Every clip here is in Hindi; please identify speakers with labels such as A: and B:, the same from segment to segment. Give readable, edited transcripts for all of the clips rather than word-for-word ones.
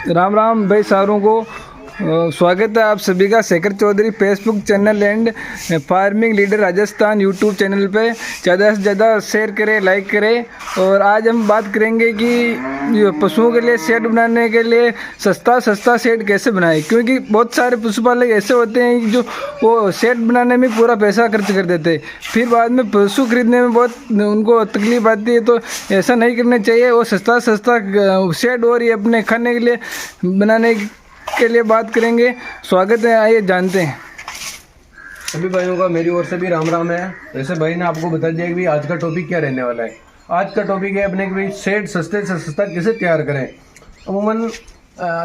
A: राम राम भाई सारों को स्वागत है आप सभी का Shekhar Chaudhary Facebook channel and farming leader Rajasthan YouTube channel पे ज़्यादा से ज़्यादा शेयर करें, लाइक करें। और आज हम बात करेंगे कि पशुओं के लिए शेड बनाने के लिए सस्ता शेड कैसे बनाएं, क्योंकि बहुत सारे पशुपालक ऐसे होते हैं जो वो शेड बनाने में पूरा पैसा खर्च कर देते हैं, फिर बाद में पशु खरीदने में बहुत उनको तकलीफ आती है। तो ऐसा नहीं करना चाहिए। वो सस्ता शेड और ये अपने खाने के लिए बनाने के लिए बात करेंगे। स्वागत है, आइए जानते हैं।
B: सभी भाइयों का मेरी ओर से भी राम राम है। वैसे भाई ने आपको बता दिया कि भाई आज का टॉपिक क्या रहने वाला है। आज का टॉपिक है अपने कि भाई शेड सस्ते से सस्ता कैसे तैयार करें। अमूमन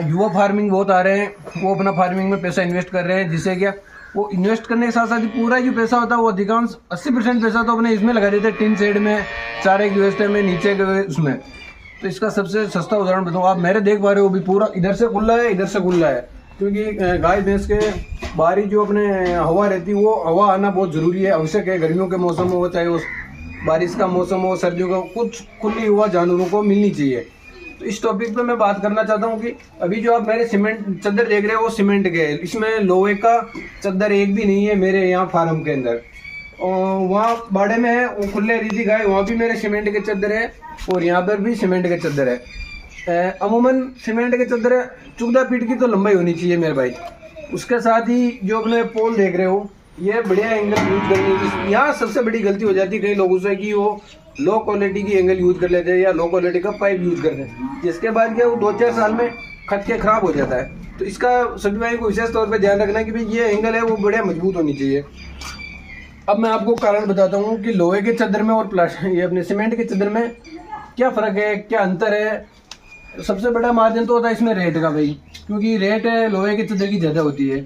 B: युवा फार्मिंग बहुत आ रहे हैं, वो अपना फार्मिंग में पैसा इन्वेस्ट कर रहे हैं, जिससे क्या वो इन्वेस्ट करने के साथ साथ पूरा जो पैसा होता है वो अधिकांश 80% पैसा तो अपने इसमें लगा देते हैं, टिन शेड में, चारे की व्यवस्था में, नीचे के उसमें। तो इसका सबसे सस्ता उदाहरण बताऊँ, आप मेरे देख पा रहे हो भी पूरा इधर से खुला है, इधर से खुला है, क्योंकि गाय भैंस के बाहरी जो अपने हवा रहती है वो हवा आना बहुत ज़रूरी है, आवश्यक है। गर्मियों के मौसम हो, चाहे वो बारिश का मौसम हो, सर्दियों का, कुछ खुली हुआ जानवरों को मिलनी चाहिए। तो इस टॉपिक पे मैं बात करना चाहता हूँ कि अभी जो आप मेरे सीमेंट चद्दर देख रहे हो वो सीमेंट के है, इसमें लोहे का चद्दर एक भी नहीं है मेरे यहाँ फार्म के अंदर। और वहाँ बाड़े में है वो खुले रीति गाय, वहाँ भी मेरे सीमेंट के चद्दर है और यहाँ पर भी सीमेंट के चद्दर है। अमूमन सीमेंट के चद्दर 14 फीट की तो लंबाई होनी चाहिए मेरे भाई। उसके साथ ही जो अपने पोल देख रहे हो ये बढ़िया एंगल यूज करनी है। यहाँ सबसे बड़ी गलती हो जाती है कई लोगों से कि वो लो क्वालिटी की एंगल यूज कर लेते हैं या लो क्वालिटी का पाइप यूज करते हैं, जिसके बाद क्या वो 2-4 साल में खत के खराब हो जाता है। तो इसका सभी भाई को विशेष तौर पर ध्यान रखना कि भाई ये एंगल है वो बढ़िया मजबूत होनी चाहिए। अब मैं आपको कारण बताता हूँ कि लोहे के चद्दर में और प्लास्टिक ये अपने सीमेंट के चद्दर में क्या फ़र्क है, क्या अंतर है। सबसे बड़ा मार्जिन तो होता है इसमें रेट का भाई, क्योंकि रेट लोहे के चद्दर की ज़्यादा होती है।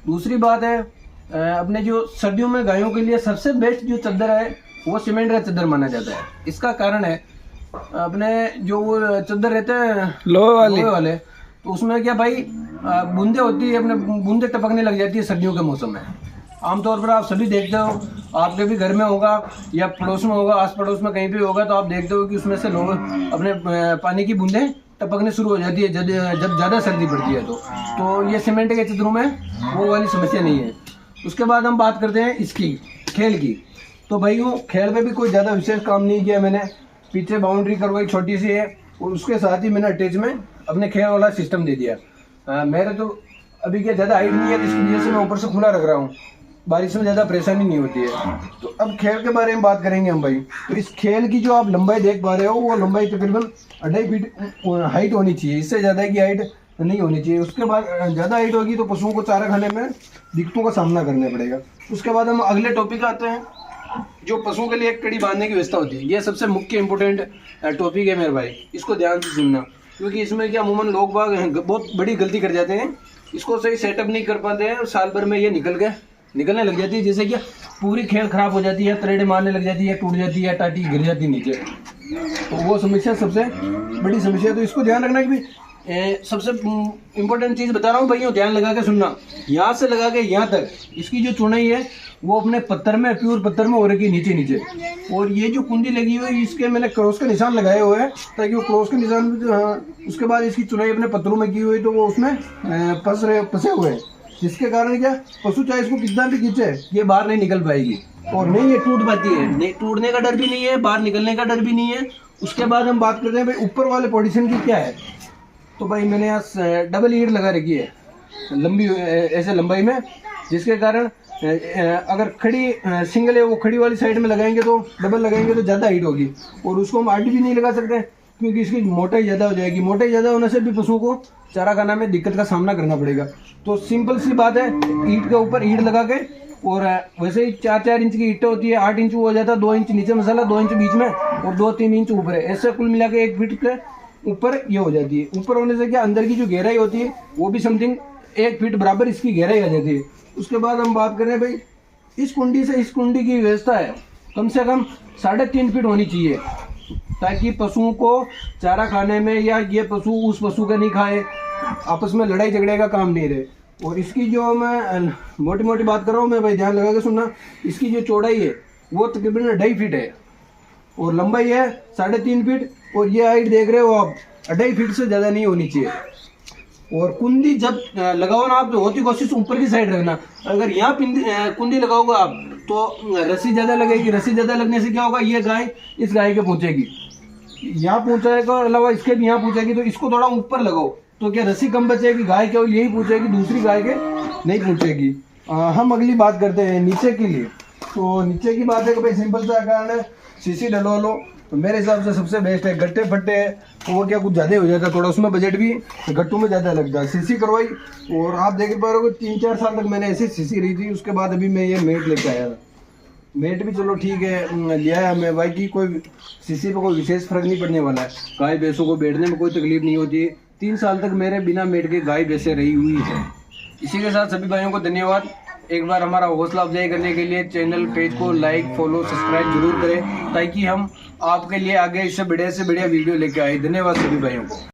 B: दूसरी बात है अपने जो सर्दियों में गायों के लिए सबसे बेस्ट जो चद्दर है वो सीमेंट का चद्दर माना जाता है। इसका कारण है अपने जो वो चद्दर रहते हैं लोहे वाले, तो उसमें क्या भाई बूंदे होती है, अपने बूंदे टपकने लग जाती है सर्दियों के मौसम में। आमतौर पर आप सभी देखते हो, आपके भी घर में होगा या पड़ोस में होगा, आस पड़ोस में कहीं भी होगा, तो आप देखते हो कि उसमें से लोग अपने पानी की बूंदें टपकने शुरू हो जाती है जब ज़्यादा सर्दी पड़ती है। तो ये सीमेंट के चद्दरों में वो वाली समस्या नहीं है। उसके बाद हम बात करते हैं इसकी खेल की। तो भाई वो खेल में भी कोई ज़्यादा विशेष काम नहीं किया मैंने, पीछे बाउंड्री करवाई छोटी सी है और उसके साथ ही मैंने अटैच में अपने खेल वाला सिस्टम दे दिया। मेरे तो अभी क्या ज़्यादा हाइट नहीं है, जिसकी वजह से मैं ऊपर से खुला रख रहा हूँ, बारिश में ज़्यादा परेशानी नहीं होती है। तो अब खेल के बारे में बात करेंगे हम भाई। तो इस खेल की जो आप लंबाई देख पा रहे हो वो लंबाई तकरीबन 2.5 फीट हाइट होनी चाहिए, इससे ज़्यादा की हाइट नहीं होनी चाहिए। उसके बाद ज़्यादा हाइट होगी तो पशुओं को चारा खाने में दिक्कतों का सामना करना पड़ेगा। उसके बाद हम अगले टॉपिक आते हैं, जो पशुओं के लिए एक कड़ी बांधने की व्यवस्था होती है। ये सबसे मुख्य इंपॉर्टेंट टॉपिक है मेरे भाई, इसको ध्यान से सुनना, क्योंकि इसमें क्या अमूमन लोग बाग बहुत बड़ी गलती कर जाते हैं, इसको सही सेटअप नहीं कर पाते हैं और साल भर में ये निकलने लग जाती है, जैसे कि पूरी खेल खराब हो जाती है, तरेड़े मारने लग जाती है, टूट जाती है, टाटी गिर जाती है नीचे। तो वो समस्या सबसे बड़ी समस्या है। तो इसको ध्यान रखना कि भी सबसे इम्पोर्टेंट चीज़ बता रहा हूँ भाइयों, ध्यान लगा के सुनना। यहाँ से लगा के यहाँ तक इसकी जो चौड़ाई है वो अपने पत्थर में, प्योर पत्थर में हो रखी नीचे। और ये जो कुंडी लगी हुई है इसके मैंने क्रॉस का निशान लगाए हुए हैं, ताकि वो क्रॉस के निशान उसके बाद इसकी चुनाई अपने पत्थरों में की हुई तो वो उसमें फंसे हुए हैं, जिसके कारण क्या पशु चाहे इसको कितना भी खींचे ये बाहर नहीं निकल पाएगी और नहीं ये टूट पाती है। नहीं टूटने का डर भी नहीं है, बाहर निकलने का डर भी नहीं है। उसके बाद हम बात करते हैं भाई ऊपर वाले पोजीशन की क्या है। तो भाई मैंने यहाँ डबल ईड लगा रखी है लंबी ऐसे लंबाई में, जिसके कारण अगर खड़ी सिंगल है वो खड़ी वाली साइड में लगाएंगे तो डबल लगाएंगे तो ज़्यादा हाइट होगी, और उसको हम आडी भी नहीं लगा सकते क्योंकि इसकी मोटाई ज़्यादा हो जाएगी। मोटाई ज़्यादा होने से भी पशुओं को चारा खाना में दिक्कत का सामना करना पड़ेगा। तो सिंपल सी बात है, ईंट के ऊपर ईंट लगा के, और वैसे ही 4-4 इंच की ईंटें होती है, 8 इंच हो जाता है, 2 इंच नीचे मसाला, 2 इंच बीच में और 2-3 इंच ऊपर है, ऐसे कुल मिला के 1 फीट के ऊपर ये हो जाती है। ऊपर होने से क्या अंदर की जो गहराई होती है वो भी समथिंग 1 फीट बराबर इसकी गहराई आ जाती है। उसके बाद हम बात करें भाई इस कुंडी से इस कुंडी की व्यवस्था है कम से कम 3.5 फीट होनी चाहिए, ताकि पशुओं को चारा खाने में या ये पशु उस पशु का नहीं खाए, आपस में लड़ाई झगड़े का काम नहीं रहे। और इसकी जो मैं मोटी मोटी बात कर रहा हूँ मैं भाई, ध्यान लगा के सुनना। इसकी जो चौड़ाई है वो तकरीबन 2.5 फीट है और लंबाई है 3.5 फीट, और ये हाइट देख रहे हो आप 2.5 फीट से ज़्यादा नहीं होनी चाहिए। और कुंडी जब लगाओ ना आप तो होती कोशिश ऊपर की साइड रखना। अगर यहाँ कुंडी लगाओगे आप तो रस्सी ज़्यादा लगेगी, रस्सी ज़्यादा लगने से क्या होगा, ये गाय इस गाय के पहुँचेगी, यहाँ पहुँचाएगा अलावा इसके भी यहाँ पहुँचेगी, तो इसको थोड़ा ऊपर लगाओ तो क्या रस्सी कम बचेगी, गाय केवल यही पूछेगी, दूसरी गाय के नहीं पूछेगी। हम अगली बात करते हैं नीचे के लिए। तो नीचे की बात है कि भाई सिंपल सा कारण है, सीसी डलवा लो, तो मेरे हिसाब से सबसे बेस्ट है। गट्टे फट्टे है वो क्या कुछ ज़्यादा हो जाता है, थोड़ा उसमें बजट भी गट्टू में ज़्यादा लगता है। सीसी करवाई और आप देख पा रहे हो 3-4 साल तक मैंने ऐसी सीसी रही थी। उसके बाद अभी मैं ये मेट लेके आया था। मेट भी चलो ठीक है लिया है मैं, भाई की कोई सीसी पे कोई विशेष फर्क नहीं पड़ने वाला है। गाय भैंसों को बैठने में कोई तकलीफ नहीं होती है। 3 साल तक मेरे बिना मेट के गाय भैंसे रही हुई है। इसी के साथ सभी भाइयों को धन्यवाद। एक बार हमारा हौसला अफजाई करने के लिए चैनल पेज को लाइक फॉलो सब्सक्राइब जरूर करें, ताकि हम आपके लिए आगे इससे बढ़िया से बढ़िया वीडियो लेके आए। धन्यवाद सभी भाइयों को।